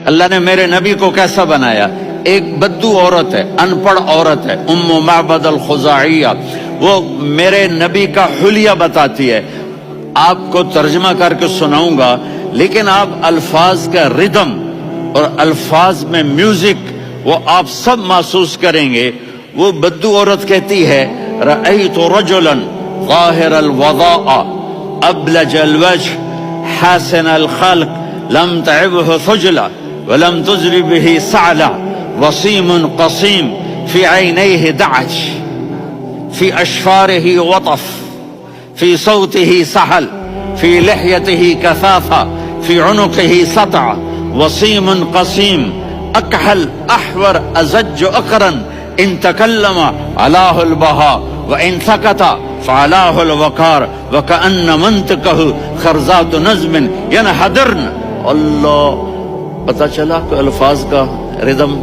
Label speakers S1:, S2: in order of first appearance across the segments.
S1: اللہ نے میرے نبی کو کیسا بنایا؟ ایک بدو عورت ہے، انپڑھ عورت ہے، ام معبد الخزاعیہ، وہ میرے نبی کا حلیہ بتاتی ہے. آپ کو ترجمہ کر کے سناؤں گا، لیکن آپ الفاظ کا ردم اور الفاظ میں میوزک وہ آپ سب محسوس کریں گے. وہ بدو عورت کہتی ہے رأیت رجلا ظاہر الوضاء ابلج الوجه حاسن الخلق لم تعبه ثجلا ولم تزر به سعلا وصیم قصیم في عينيه دعج في أشفاره وطف في صوته سحل في لحيته كثافة في عنقه سطع وصيم قصيم أكحل أحور أزج أقرن إن تكلم علاه البهاء وإن سكت فعلاه الوقار وكأن منطقه خرزات نظم ينحدرن. اللہ، پتہ چلا کہ الفاظ کا ردم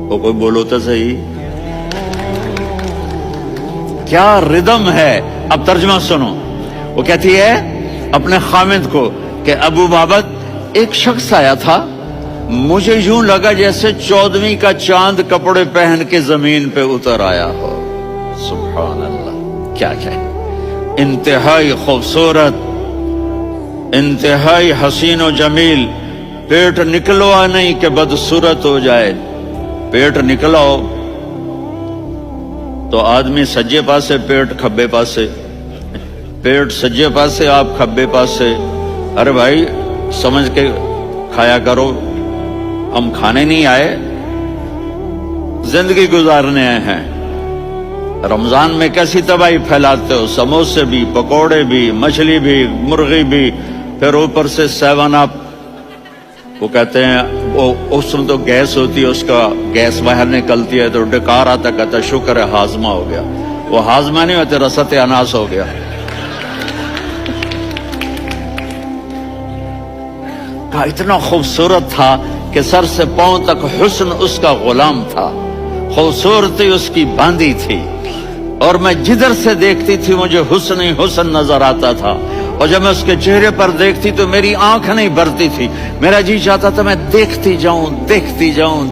S1: وہ کوئی بولو تو صحیح کیا ردم ہے. اب ترجمہ سنو. وہ کہتی ہے اپنے خامد کو کہ ابو بابت، ایک شخص آیا تھا، مجھے یوں لگا جیسے 14ویں کا چاند کپڑے پہن کے زمین پہ اتر آیا ہو. سبحان اللہ، کیا انتہائی خوبصورت، انتہائی حسین و جمیل. پیٹ نکلوا نہیں کہ بدصورت ہو جائے. پیٹ نکلاؤ تو آدمی سجے پاسے پیٹ کھبے پاسے، پیٹ سجے پاسے آپ کھبے پاسے. ارے بھائی سمجھ کے کھایا کرو، ہم کھانے نہیں آئے، زندگی گزارنے آئے ہیں. رمضان میں کیسی تباہی پھیلاتے ہو، سموسے بھی، پکوڑے بھی، مچھلی بھی، مرغی بھی، پھر اوپر سے 7 اپ. وہ کہتے ہیں اس میں تو گیس ہوتی ہے، اس کا گیس باہر نکلتی ہے تو ڈکار آتا، کہتا شکر ہے ہاضمہ ہو گیا. وہ ہاضمہ نہیں ہوتے، رسط اناس ہو گیا. کہا اتنا خوبصورت تھا کہ سر سے پاؤں تک حسن اس کا غلام تھا، خوبصورتی اس کی باندھی تھی، اور میں جدھر سے دیکھتی تھی مجھے حسن ہی حسن نظر آتا تھا. اور جب میں اس کے چہرے پر دیکھتی تو میری آنکھ نہیں بھرتی تھی، میرا جی چاہتا تھا میں دیکھتی جاؤں دیکھتی جاؤں.